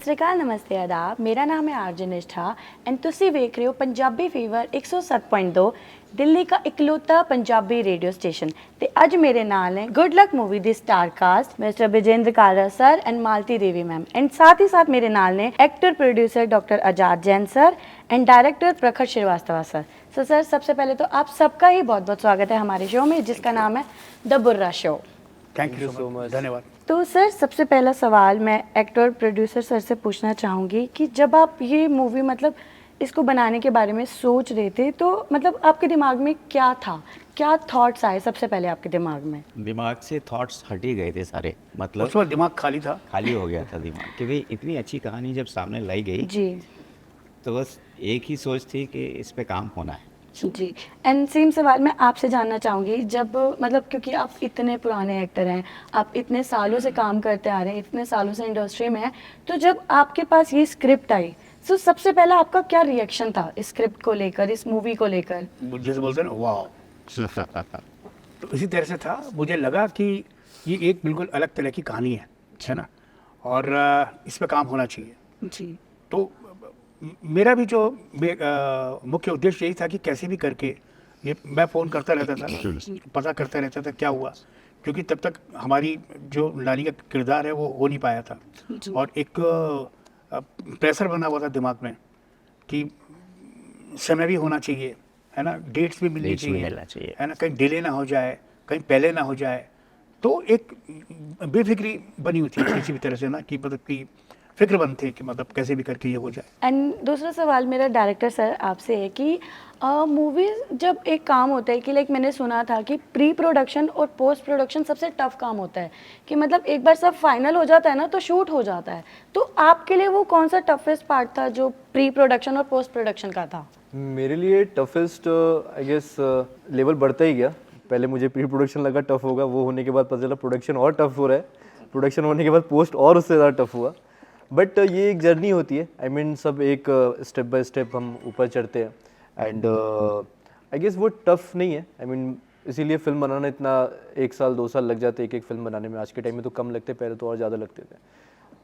सत श्री अकाल, नमस्ते, आदाब। मेरा नाम है आरजे निष्ठा एंड तुसी वेख रहे हो पंजाबी फीवर 107.2 दिल्ली का इकलौता पंजाबी रेडियो स्टेशन। ते अज मेरे नाल है गुड लक मूवी दी star cast mister Vijender Kalra sir and Malti Devi ma'am, and साथ ही साथ मेरे नाल ने actor producer doctor Azad Jain sir and director Prakhar Srivastava sir. So sir, सबसे पहले तो आप सबका ही बहुत बहुत स्वागत है हमारे शो में, जिसका नाम है the बुर्रा show. Thank you so much, धन्यवाद। तो सर, सबसे पहला सवाल मैं एक्टर प्रोड्यूसर सर से पूछना चाहूँगी कि जब आप ये मूवी मतलब इसको बनाने के बारे में सोच रहे थे, तो मतलब आपके दिमाग में क्या था, क्या थॉट्स आए सबसे पहले आपके दिमाग में? दिमाग से थॉट्स हट ही गए थे सारे, मतलब उस वक्त दिमाग खाली था। खाली हो गया था दिमाग, क्योंकि इतनी अच्छी कहानी जब सामने लाई गई जी तो बस एक ही सोच थी कि इस पे काम होना है। जी। एंड सेम सवाल मैं आपसे जानना चाहूँगी, जब मतलब क्योंकि आप इतने पुराने एक्टर हैं, आप इतने सालों से काम करते आ रहे हैं, इतने सालों से इंडस्ट्री में हैं, तो जब आपके पास ये स्क्रिप्ट आई, तो सबसे पहला आपका क्या रिएक्शन था इस स्क्रिप्ट को लेकर, इस मूवी को लेकर? जैसे बोलते हैं ना, वाह। तो इसी तरह से था, मुझे लगा कि ये एक बिल्कुल अलग तरह की कहानी है ना, और इस पे काम होना चाहिए। जी। तो मेरा भी जो मुख्य उद्देश्य यही था कि कैसे भी करके ये मैं फ़ोन करता रहता था, पता करता रहता था क्या हुआ, क्योंकि तब तक हमारी जो नानी का किरदार है वो हो नहीं पाया था, और एक प्रेशर बना हुआ था दिमाग में कि समय भी होना चाहिए, है ना, डेट्स भी मिलनी चाहिए, है ना, कहीं डिले ना हो जाए, कहीं पहले ना हो जाए। तो एक बेफिक्री बनी हुई थी किसी भी तरह से ना, कि मतलब कि फिक्र बंद थे कि मतलब कैसे भी करके ये हो जाए। एंड दूसरा सवाल मेरा डायरेक्टर सर आपसे है कि मूवीज़ जब एक काम होता है कि लाइक मैंने सुना था कि प्री प्रोडक्शन और पोस्ट प्रोडक्शन सबसे टफ काम होता है, कि मतलब एक बार सब फाइनल हो जाता है ना तो शूट हो जाता है, तो आपके लिए वो कौन सा टफेस्ट पार्ट था जो प्री प्रोडक्शन और पोस्ट प्रोडक्शन का था? मेरे लिए टफेस्ट आई गेस लेवल बढ़ता ही गया। पहले मुझे प्री प्रोडक्शन लगा टफ होगा, वो होने के बाद पता चला प्रोडक्शन और टफ हो रहा है, प्रोडक्शन होने के बाद पोस्ट और उससे ज़्यादा टफ हुआ। बट ये एक जर्नी होती है, आई मीन सब एक स्टेप बाय स्टेप हम ऊपर चढ़ते हैं, एंड आई गेस वो टफ नहीं है। आई मीन इसीलिए फिल्म बनाना इतना 1 साल 2 साल लग जाते हैं एक एक फिल्म बनाने में। आज के टाइम में तो कम लगते, पहले तो और ज़्यादा लगते थे।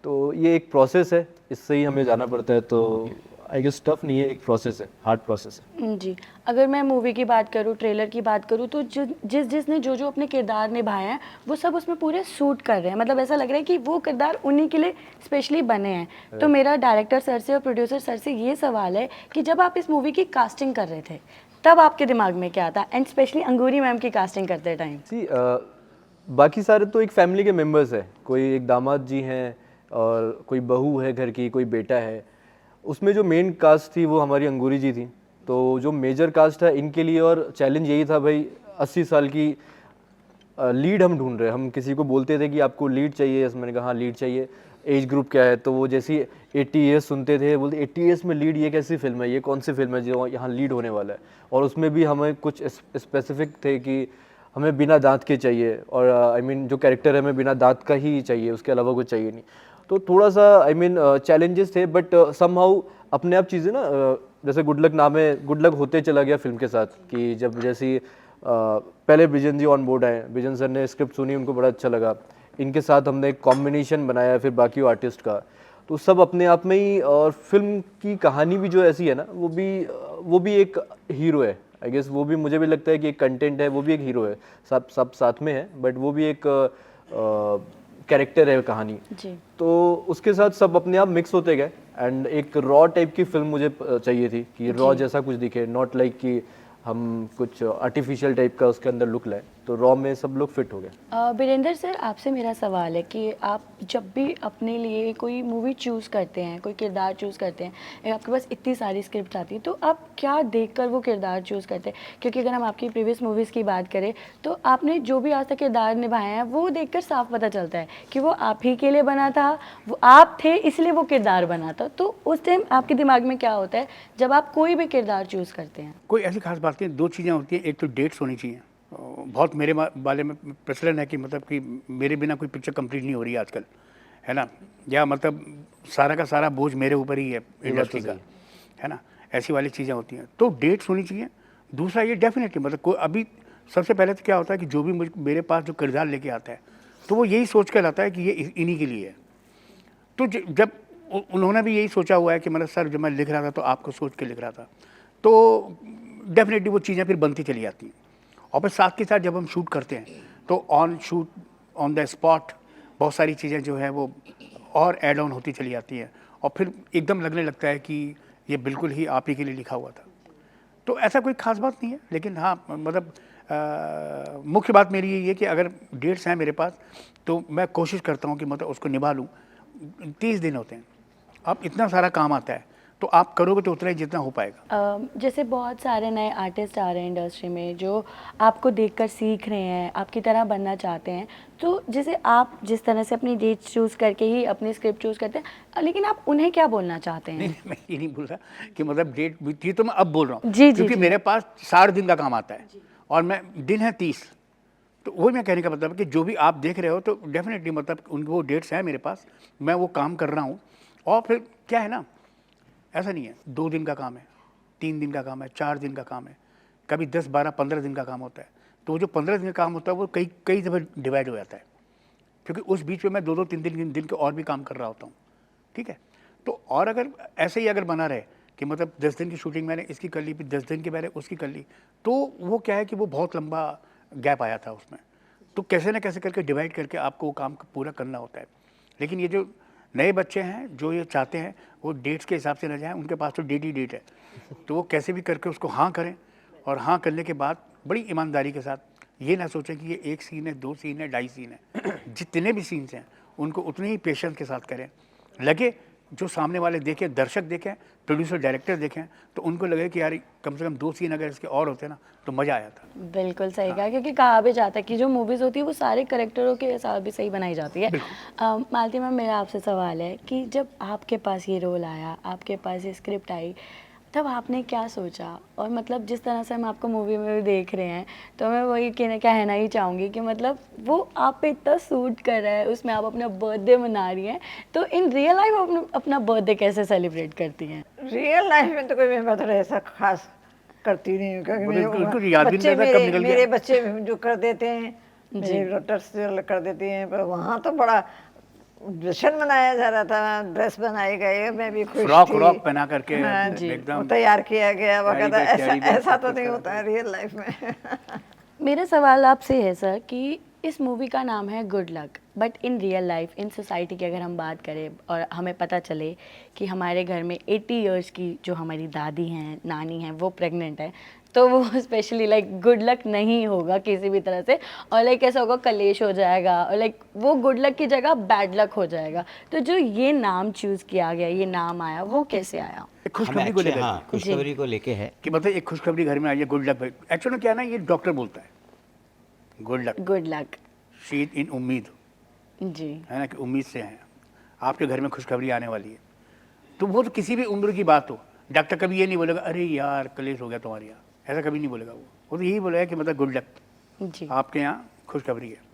तो ये एक प्रोसेस है, इससे ही हमें जाना पड़ता है। तो आई गेस टफ नहीं है, एक प्रोसेस है, हार्ड प्रोसेस है। जी। अगर मैं मूवी की बात करूँ, ट्रेलर की बात करूँ, तो जिसने जो अपने किरदार निभाए हैं वो सब उसमें पूरे सूट कर रहे हैं, मतलब ऐसा लग रहा है कि वो किरदार उन्हीं के लिए स्पेशली बने हैं। तो मेरा डायरेक्टर सर से और प्रोड्यूसर सर से ये सवाल है कि जब आप इस मूवी की कास्टिंग कर रहे थे तब आपके दिमाग में क्या था, एंड स्पेशली अंगूरी मैम की कास्टिंग करते टाइम? सी बाकी सारे तो एक फैमिली के मेम्बर्स हैं, कोई एक दामाद जी हैं और कोई बहू है घर की, कोई बेटा है। उसमें जो मेन कास्ट थी वो हमारी अंगूरी जी थी। तो जो मेजर कास्ट है इनके लिए, और चैलेंज यही था भाई 80 साल की लीड हम ढूंढ रहे हैं। हम किसी को बोलते थे कि आपको लीड चाहिए, मैंने कहा हाँ लीड चाहिए, एज ग्रुप क्या है, तो वो जैसी 80 ईयर्स सुनते थे, बोलते 80 ईयर्स में लीड, ये कैसी फिल्म है, ये कौन सी फिल्म है जो यहाँ लीड होने वाला है। और उसमें भी हमें कुछ स्पेसिफिक थे कि हमें बिना दांत के चाहिए, और आई मीन जो कैरेक्टर है हमें बिना दांत का ही चाहिए, उसके अलावा कुछ चाहिए नहीं। तो थोड़ा सा आई मीन चैलेंजेस थे, बट समहाउ अपने आप चीज़ें ना, जैसे गुड लक नाम है, गुड लक होते चला गया फिल्म के साथ। कि जब जैसी पहले बिजन जी ऑन बोर्ड आए, बिजन सर ने स्क्रिप्ट सुनी, उनको बड़ा अच्छा लगा, इनके साथ हमने एक कॉम्बिनेशन बनाया, फिर बाकी आर्टिस्ट का, तो सब अपने आप में ही। और फिल्म की कहानी भी जो ऐसी है ना, वो भी एक हीरो है। आई गेस वो भी, मुझे भी लगता है कि एक कंटेंट है, वो भी एक हीरो है, सब साथ में है, बट वो भी एक कैरेक्टर है कहानी जी। तो उसके साथ सब अपने आप मिक्स होते गए। एंड एक रॉ टाइप की फिल्म मुझे चाहिए थी, कि रॉ जैसा कुछ दिखे, नॉट लाइक कि हम कुछ आर्टिफिशियल टाइप का उसके अंदर लुक लाए। तो रॉ में सब लोग फिट हो गए। वीरेंद्र सर, आपसे मेरा सवाल है कि आप जब भी अपने लिए कोई मूवी चूज़ करते हैं, कोई किरदार चूज़ करते हैं, या आपके पास इतनी सारी स्क्रिप्ट आती है, तो आप क्या देखकर वो किरदार चूज़ करते हैं? क्योंकि अगर हम आपकी प्रीवियस मूवीज़ की बात करें तो आपने जो भी आज तक किरदार निभाए हैं वो देखकर साफ पता चलता है कि वो आप ही के लिए बना था, वो आप थे इसलिए वो किरदार बना था। तो उस टाइम आपके दिमाग में क्या होता है जब आप कोई भी किरदार चूज़ करते हैं? कोई ऐसी खास बात नहीं, 2 चीज़ें होती हैं। एक तो डेट्स होनी चाहिए। बहुत मेरे बारे में प्रचलन है कि मतलब कि मेरे बिना कोई पिक्चर कंप्लीट नहीं हो रही आजकल, है ना, या मतलब सारा का सारा बोझ मेरे ऊपर ही है इंडस्ट्री का, है ना, ऐसी वाली चीज़ें होती हैं। तो डेट्स होनी चाहिए। दूसरा ये डेफिनेटली मतलब कोई अभी सबसे पहले तो क्या होता है कि जो भी मेरे पास जो किरदार लेके आता है तो वो यही सोच कर आता है कि ये इन्हीं के लिए है। तो जब उन्होंने भी यही सोचा हुआ है कि मतलब सर जब मैं लिख रहा था तो आपको सोच के लिख रहा था, तो डेफिनेटली वो चीज़ें फिर बनती चली जाती हैं। और फिर साथ के साथ जब हम शूट करते हैं तो on shoot on the spot बहुत सारी चीज़ें जो है वो और ऐड ऑन होती चली जाती हैं, और फिर एकदम लगने लगता है कि ये बिल्कुल ही आप ही के लिए लिखा हुआ था। तो ऐसा कोई ख़ास बात नहीं है, लेकिन हाँ मतलब मुख्य बात मेरी यही है कि अगर डेट्स हैं मेरे पास तो मैं कोशिश करता हूँ कि मतलब उसको निभा लूँ। 30 दिन होते हैं, अब इतना सारा काम आता है तो आप करोगे तो उतना ही जितना हो पाएगा। जैसे बहुत सारे नए आर्टिस्ट आ रहे हैं इंडस्ट्री में जो आपको देखकर सीख रहे हैं, आपकी तरह बनना चाहते हैं, तो जैसे आप जिस तरह से अपनी डेट चूज़ करके ही अपनी स्क्रिप्ट चूज़ करते हैं, लेकिन आप उन्हें क्या बोलना चाहते हैं? नहीं, मैं ये नहीं बोल रहा कि मतलब डेट बीती, तो मैं अब बोल रहा हूँ जी, जी, क्योंकि जी। मेरे पास 60 दिन का काम आता है और मैं दिन है 30, तो वही मैं कहने का मतलब है कि जो भी आप देख रहे हो तो डेफिनेटली मतलब उनकी वो डेट्स हैं मेरे पास, मैं वो काम कर रहा हूँ। और फिर क्या है ना, ऐसा नहीं है 2 दिन का काम है, 3 दिन का काम है, 4 दिन का काम है, कभी 10, 12, 15 दिन का काम होता है। तो वो जो 15 दिन का काम होता है वो कई कई दफ़े डिवाइड हो जाता है, क्योंकि उस बीच में मैं 2-2, 3-3 दिन के और भी काम कर रहा होता हूँ, ठीक है। तो और अगर ऐसे ही अगर बना रहे कि मतलब 10 दिन की शूटिंग मैंने इसकी कर ली, फिर 10 दिन की मैंने उसकी कर ली, तो वो क्या है कि वो बहुत लंबा गैप आया था उसमें। तो कैसे ना कैसे करके डिवाइड करके आपको वो काम पूरा करना होता है। लेकिन ये जो नए बच्चे हैं जो ये चाहते हैं वो डेट्स के हिसाब से न जाएं, उनके पास तो डेट ही डेट है, तो वो कैसे भी करके उसको हाँ करें, और हाँ करने के बाद बड़ी ईमानदारी के साथ ये ना सोचें कि ये 1 सीन है, 2 सीन है, 2.5 सीन है। जितने भी सीन्स हैं उनको उतने ही पेशेंस के साथ करें। लगे जो सामने वाले देखें, दर्शक देखें, प्रोड्यूसर डायरेक्टर देखें, तो उनको लगे कि यार कम से कम 2 सीन अगर इसके और होते ना तो मज़ा आया था। बिल्कुल सही कहा, क्योंकि कहा भी जाता है कि जो मूवीज़ होती है वो सारे करेक्टरों के हिसाब भी सही बनाई जाती है। मालती मैम, मेरा आपसे सवाल है कि जब आपके पास ये रोल आया, आपके पास ये स्क्रिप्ट आई, तब आपने क्या सोचा? और मतलब जिस तरह से हम आपको मूवी में भी देख रहे हैं, तो मैं वही कहना ही चाहूँगी कि मतलब वो आप पे इतना सूट कर रहा है, उसमें आप अपना बर्थडे मना रही हैं, तो इन रियल लाइफ आप अपना बर्थडे कैसे सेलिब्रेट करती हैं? रियल लाइफ में तो कोई मैं बता ऐसा खास करती नहीं हूँ, क्योंकि उनको याद भी नहीं बच्चे रहता कब निकल मेरे गया। बच्चे जो कर देते हैं, मेरे डॉटर्स कर देती हैं, पर वहाँ तो बड़ा जश्न मनाया जा रहा था, ड्रेस बनाए गए, मैं भी खुश फ्रॉक थी। व्रॉक पहना करके हाँ जी, एकदम वो तैयार किया गया तैयारी वगैरह, का ऐसा तैयारी का ऐसा सब तो कुछ नहीं करा होता है रियल लाइफ में। मेरा सवाल आपसे है सर कि इस मूवी का नाम है good luck, but in real life, in society की अगर हम बात करें और हमें पता चले कि हमारे घर में 80 इयर्स की जो हमारी दादी हैं, नानी हैं, वो प्रेग्नेंट है, तो वो स्पेशली लाइक गुड लक नहीं होगा किसी भी तरह से, और लाइक ऐसा होगा कलेश हो जाएगा, और लाइक वो गुड लक की जगह बैड लक हो जाएगा। तो जो ये नाम चूज़ किया गया, ये नाम आया, वो कैसे आया? एक हमें खुशखबरी को actually, लेकर हाँ, खुशखबरी को लेके है। कि मतलब एक खुशखबरी घर में आई है, गुड लक भाई। एक्चुअली क्या है ना, ये डॉक्टर बोलता है गुड लक, गुड लक। शीत इन उम्मीद, जी है ना, कि उम्मीद से हैं आपके घर में खुशखबरी आने वाली है। तो वो तो किसी भी उम्र की बात हो, डॉक्टर कभी ये नहीं बोलेगा अरे यार कलेश हो गया तुम्हारे यहाँ, ऐसा कभी नहीं बोलेगा। वो तो यही बोलेगा कि मतलब गुड लक, जी। आपके यहाँ खुशखबरी है।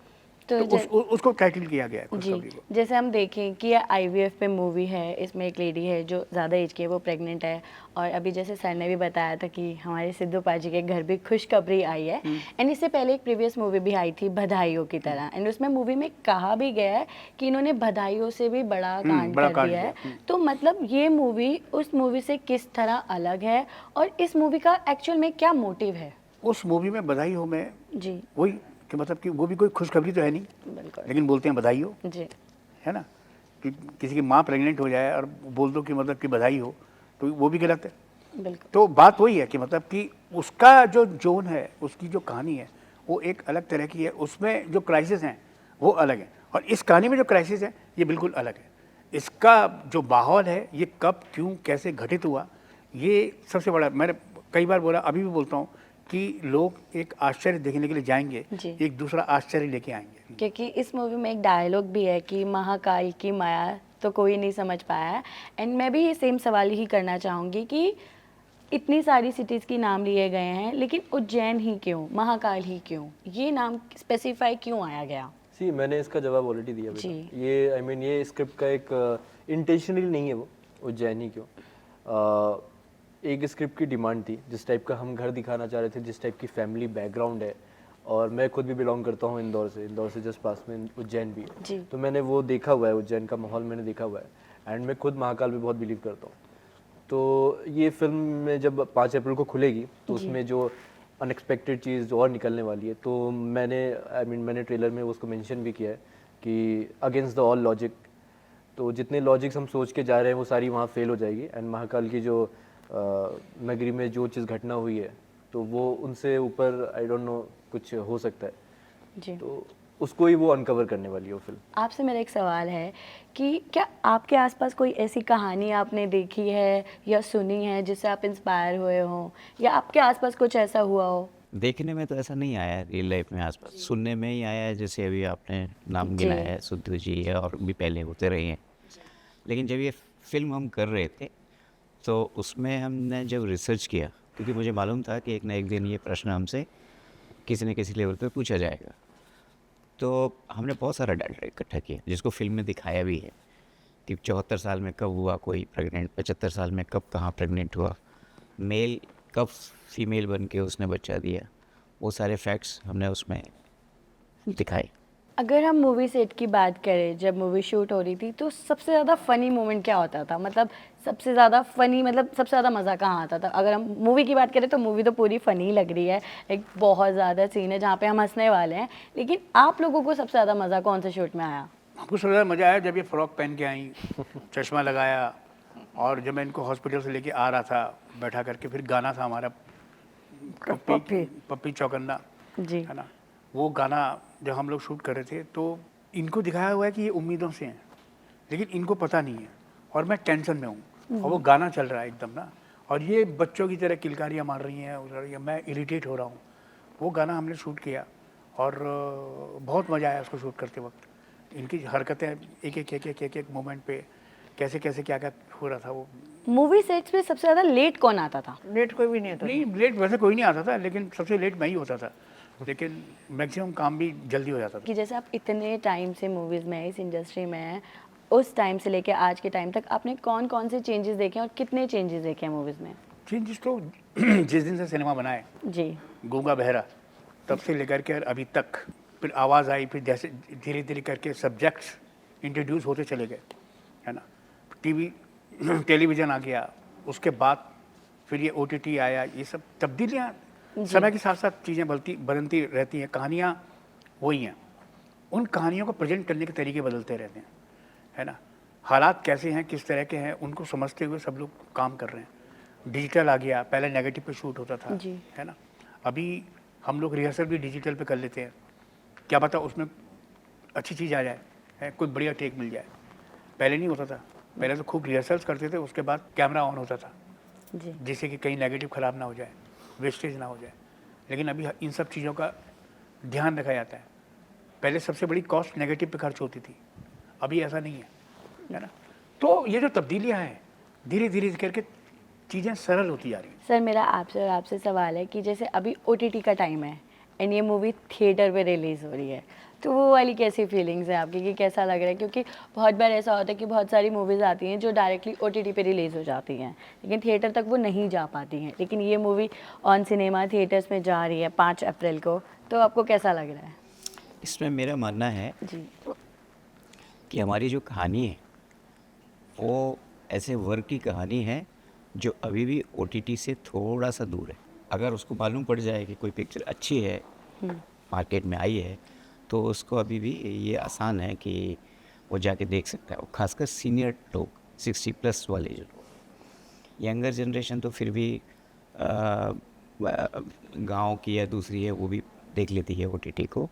तो तो उसको टाइटल किया गया है जी, खुशखबरी को। जैसे हम देखें कि ये IVF पे मूवी है, इसमें एक लेडी है जो ज़्यादा एज की है, वो प्रेग्नेंट है, और अभी जैसे सर ने भी बताया था कि हमारे सिद्धू पाजी के घर भी खुशखबरी आई है। एंड इससे पहले एक प्रीवियस मूवी भी आई थी बधाइयों की तरह, एंड उसमें मूवी में कहा भी गया है कि इन्होंने बधाइयों से भी बड़ा कांड बड़ा कर कांड दिया है। किया। तो मतलब ये मूवी उस मूवी से किस तरह अलग है, और इस मूवी का एक्चुअल में क्या मोटिव है? उस मूवी में बधाई हो में जी वही कि मतलब कि वो भी कोई खुशखबरी तो है नहीं, बिल्कुल। लेकिन बोलते हैं बधाई हो, जी है ना, कि किसी की माँ प्रेग्नेंट हो जाए और बोल दो कि मतलब कि बधाई हो, तो वो भी गलत है। बिल्कुल। तो बात वही है कि मतलब कि उसका जो जोन है, उसकी जो कहानी है वो एक अलग तरह की है, उसमें जो क्राइसिस हैं वो अलग है, और इस कहानी में जो क्राइसिस है ये बिल्कुल अलग है। इसका जो माहौल है ये कब क्यों कैसे घटित हुआ, ये सबसे बड़ा, मैंने कई बार बोला, अभी भी बोलता हूँ कि लोग एक आश्चर्य देखने के लिए जाएंगे, जी। एक दूसरा आश्चर्य लेके आएंगे। क्योंकि इस मूवी में एक डायलॉग भी है कि महाकाल की माया तो कोई नहीं समझ पाया है। एंड मैं भी ये सेम सवाल ही करना चाहूँगी कि इतनी सारी सिटीज़ की नाम लिए गए हैं, लेकिन उज्जैन ही क्यों, महाकाल ही क्यों, ये नाम स्पेसिफाई क्यों आया गया? सी मैंने इसका जवाब ऑलरेडी दिया बेटा। जी। ये आई मीन ये स्क्रिप्ट का एक इंटेंशनली नहीं है वो उज्जैन ही क्यों। एक स्क्रिप्ट की डिमांड थी, जिस टाइप का हम घर दिखाना चाह रहे थे, जिस टाइप की फैमिली बैकग्राउंड है, और मैं खुद भी बिलोंग करता हूँ इंदौर से जस्ट पास में उज्जैन भी जी। है, तो मैंने वो देखा हुआ है, उज्जैन का माहौल मैंने देखा हुआ है। एंड मैं खुद महाकाल पे बहुत बिलीव करता हूँ। तो ये फिल्म में जब 5 अप्रैल को खुलेगी तो उसमें जो अनएक्सपेक्टेड चीज़ और निकलने वाली है, तो मैंने ट्रेलर में उसको मेंशन भी किया है कि अगेंस्ट द ऑल लॉजिक, तो जितने लॉजिक्स हम सोच के जा रहे हैं वो सारी वहाँ फेल हो जाएगी। एंड महाकाल की जो नगरी में जो चीज़ घटना हुई है तो वो उनसे ऊपर आई डोंट नो कुछ हो सकता है, जी। तो उसको ही वो अनकवर करने वाली है वो फिल्म। आपसे मेरा एक सवाल है कि क्या आपके आसपास कोई ऐसी कहानी आपने देखी है या सुनी है जिससे आप इंस्पायर हुए हो, या आपके आसपास कुछ ऐसा हुआ हो? देखने में तो ऐसा नहीं आया है रियल लाइफ में, आसपास सुनने में ही आया है, जैसे अभी आपने नाम जी। गिनाया है सिद्धू जी है और भी पहले होते रहे हैं। लेकिन जब ये फिल्म हम कर रहे थे तो उसमें हमने जब रिसर्च किया, क्योंकि मुझे मालूम था कि एक ना एक दिन ये प्रश्न हमसे किसी न किसी लेवल पे पूछा जाएगा, तो हमने बहुत सारा डाटा इकट्ठा किया जिसको फिल्म में दिखाया भी है कि 74 साल में कब हुआ कोई प्रेग्नेंट, 75 साल में कब कहाँ प्रेग्नेंट हुआ, मेल कब फीमेल बन के उसने बच्चा दिया, वो सारे फैक्ट्स हमने उसमें दिखाए। अगर हम मूवी सेट की बात करें, जब मूवी शूट हो रही थी तो सबसे ज़्यादा फ़नी मोमेंट क्या होता था? मतलब सबसे ज़्यादा फ़नी, मतलब सबसे ज़्यादा मज़ा कहाँ आता था? अगर हम मूवी की बात करें तो मूवी तो पूरी फ़नी लग रही है, एक बहुत ज़्यादा सीन है जहाँ पे हम हंसने वाले हैं, लेकिन आप लोगों को सबसे ज़्यादा मज़ा कौन से शूट में आया? हमको सबसे ज़्यादा मज़ा आया जब ये फ्रॉक पहन के आई, चश्मा लगाया, और जब मैं इनको हॉस्पिटल से लेके आ रहा था बैठा करके, फिर गाना था हमारा पप्पी पप्पी चौकन्ना, जी। है ना, वो गाना जब हम लोग शूट कर रहे थे तो इनको दिखाया हुआ है कि ये उम्मीदों से हैं, लेकिन इनको पता नहीं है और मैं टेंशन में हूँ और वो गाना चल रहा है एकदम ना, और ये बच्चों की तरह किलकारियाँ मार रही हैं उधर, या मैं इरिटेट हो रहा हूँ। वो गाना हमने शूट किया और बहुत मज़ा आया उसको शूट करते वक्त। इनकी हरकतें एक मोमेंट पे कैसे कैसे क्या क्या हो रहा था वो। मूवी सेट्स पे सबसे ज़्यादा लेट कौन आता था? लेट कोई भी नहीं होता। नहीं, लेट वैसे कोई नहीं आता था, लेकिन सबसे लेट मैं ही होता था, लेकिन मैक्सिमम काम भी जल्दी हो जाता था। कि जैसे आप इतने टाइम से मूवीज़ में हैं, इस इंडस्ट्री में हैं, उस टाइम से लेके आज के टाइम तक आपने कौन कौन से चेंजेस देखे हैं और कितने चेंजेस देखे हैं मूवीज़ में? चेंजेस तो जिस दिन से सिनेमा बना है, जी। गूंगा बहरा, तब से लेकर के अभी तक, फिर आवाज़ आई, फिर जैसे धीरे धीरे करके सब्जेक्ट्स इंट्रोड्यूस होते चले गए, है ना, टीवी टेलीविज़न आ गया, उसके बाद फिर ये OTT आया, ये सब तब्दीलियाँ समय के साथ साथ चीज़ें बदलती रहती हैं। कहानियाँ वही हैं, उन कहानियों को प्रेजेंट करने के तरीके बदलते रहते हैं, है ना, हालात कैसे हैं, किस तरह के हैं, उनको समझते हुए सब लोग काम कर रहे हैं। डिजिटल आ गया, पहले नेगेटिव पे शूट होता था, जी। है ना, अभी हम लोग रिहर्सल भी डिजिटल पे कर लेते हैं, क्या पता उसमें अच्छी चीज़ आ जाए, है, कोई बढ़िया टेक मिल जाए। पहले नहीं होता था, पहले तो खूब रिहर्सल्स करते थे, उसके बाद कैमरा ऑन होता था, जी। जिससे कि कहीं नेगेटिव ख़राब ना हो जाए, वेस्टेज ना हो जाए। लेकिन अभी इन सब चीज़ों का ध्यान रखा जाता है। पहले सबसे बड़ी कॉस्ट नेगेटिव पे खर्च होती थी, अभी ऐसा नहीं है ना। तो ये जो तब्दीलियाँ हैं, धीरे धीरे करके चीज़ें सरल होती जा रही हैं। सर, मेरा आपसे सवाल है कि जैसे अभी OTT का टाइम है एंड ये मूवी थिएटर पे रिलीज़ हो रही है, तो वो वाली कैसी फीलिंग्स हैं आपकी, कि कैसा लग रहा है? क्योंकि बहुत बार ऐसा होता है कि बहुत सारी मूवीज़ आती हैं जो डायरेक्टली OTT पे रिलीज़ हो जाती हैं, लेकिन थिएटर तक वो नहीं जा पाती हैं, लेकिन ये मूवी ऑन सिनेमा थिएटर्स में जा रही है 5 अप्रैल को, तो आपको कैसा लग रहा है? इसमें मेरा मानना है जी। कि हमारी जो कहानी है वो ऐसे वर्क की कहानी है जो अभी भी OTT से थोड़ा सा दूर है। अगर उसको मालूम पड़ जाए कि कोई पिक्चर अच्छी है, मार्केट में आई है, तो उसको अभी भी ये आसान है कि वो जाके देख सकता है, और ख़ासकर सीनियर लोग, 60+ वाले जो लोग। यंगर जनरेशन तो फिर भी गांव की या दूसरी है वो भी देख लेती है OTT को।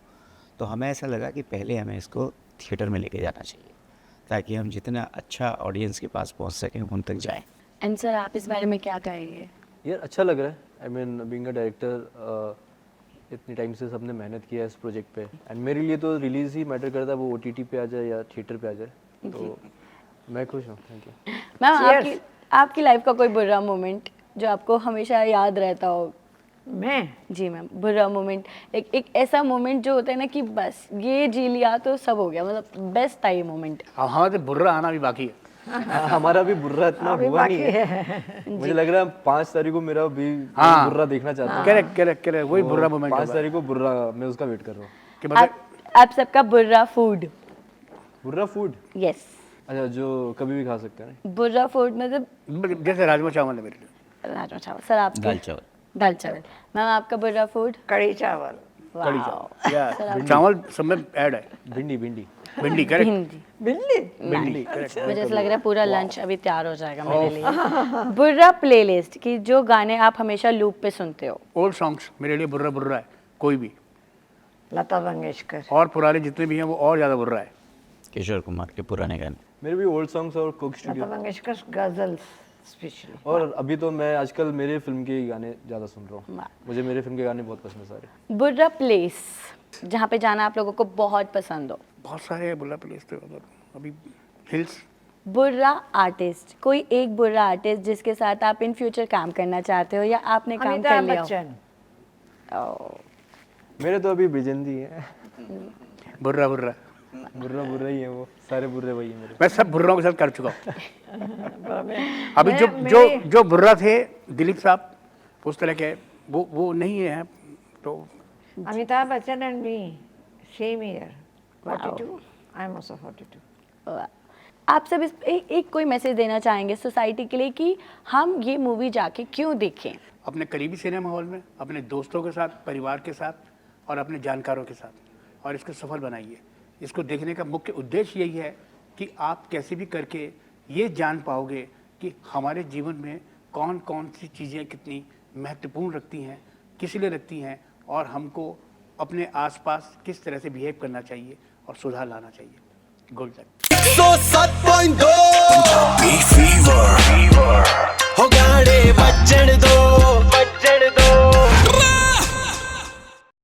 तो हमें ऐसा लगा कि पहले हमें इसको थिएटर में लेके जाना चाहिए, ताकि हम जितना अच्छा ऑडियंस के पास पहुंच सकें, उन तक जाएं। एंड सर, आप इस बारे में क्या कहेंगे? यार अच्छा लग रहा है, I mean being a director, इतनी टाइम से सबने मेहनत किया है इस प्रोजेक्ट पे, एंड मेरे लिए तो रिलीज़ ही मैटर करता है, वो OTT पे आ जाए या थिएटर पे आ जाए, तो मैं खुश हूँ। थैंक यू मैम, आपकी लाइफ का कोई बुरा मोमेंट जो आपको हमेशा याद रहता हो? मैं जी मैम, बुरा मोमेंट, एक ऐसा मोमेंट जो होता है ना कि बस ये जी लिया तो सब हो गया, मतलब बेस्ट था ये मोमेंट। अब हमारा तो बुर्रा आना भी बाकी है। हाँ, हमारा भी बुर्रा इतना अभी हुआ बाकी नहीं है, है। मुझे लग रहा है 5 तारीख को मेरा भी हाँ। बुर्रा देखना चाहता हूँ। करेक्ट वही बुर्रा मोमेंट 5 तारीख को बुर्रा, मैं उसका वेट कर रहा हूँ। कि मतलब आप सबका बुरा फूड? बुर्रा food, yes. अच्छा, जो कभी भी खा सकते हैं। बुर्रा फूड मतलब जैसे राजमा चावल है मेरे लिए। राजमा चावल। सर आपके? दाल चावल। दाल चावल। मैम आपका बुर्रा फूड? कड़ी चावल। कड़ी वाओ। चावल या चावल सब में ऐड है। भिंडी भिंडी भिंडी करेक्ट। हिंदी। भिंडी। भिंडी करेक्ट। मुझे ऐसा लग रहा है पूरा लंच अभी तैयार हो जाएगा मेरे लिए। बुर्रा प्लेलिस्ट की जो गाने आप हमेशा लूप पे सुनते हो? ओल्ड सॉन्ग्स मेरे लिए बुर्रा बुर्रा है, कोई भी। लता मंगेशकर। और पुराने जितने भी हैं वो और ज़्यादा बुर्रा है। किशोर कुमार के पुराने गाने। मेरे भी ओल्ड सॉन्ग्स और Coke studio. Lata Mangeshkar ghazals specially. और अभी तो मैं आजकल मेरे फिल्म के गाने ज़्यादा सुन रहा हूँ। वाह। मुझे मेरे फिल्म के गाने बहुत पसंद है सारे। बुर्रा प्लेस जहाँ पे जाना आप लोगों को बहुत पसंद हो? बहुत सारे हैं बुर्रा प्लेस तो अभी हिल्स। बुर्रा आर्टिस्ट, कोई एक बुर्रा आर्टिस्ट जिसके साथ आप इन फ्यूचर काम करना चाहते हो या आपने काम कर अमिताभ लिया हो? बच्चन। मेरे तो अभी बिजेंदी है। बुर्रा बुर्रा बुर्रा बुर्रा ही है वो, सारे बुर्रे वही है मेरे। मैं सब बुर्रों के साथ कर चुका हूँ। अभी मैं- जो बुर्रा थे दिलीप साहब उस तरह के वो नहीं है तो Amitabh Bachchan and me same year 42। I am also 42। आप सब एक कोई मैसेज देना चाहेंगे सोसाइटी के लिए कि हम ये मूवी जाके क्यों देखें? अपने करीबी सिनेमा हॉल में, अपने दोस्तों के साथ, परिवार के साथ और अपने जानकारों के साथ, और इसको सफल बनाइए। इसको देखने का मुख्य उद्देश्य यही है कि आप कैसे भी करके ये जान पाओगे कि हमारे जीवन में कौन कौन सी चीज़ें कितनी महत्वपूर्ण रखती हैं, किस लिए रखती हैं, और हमको अपने आसपास किस तरह से बिहेव करना चाहिए और सुधार लाना चाहिए। Good luck. 107.2 पंजाबी फीवर हो गाने बजण दो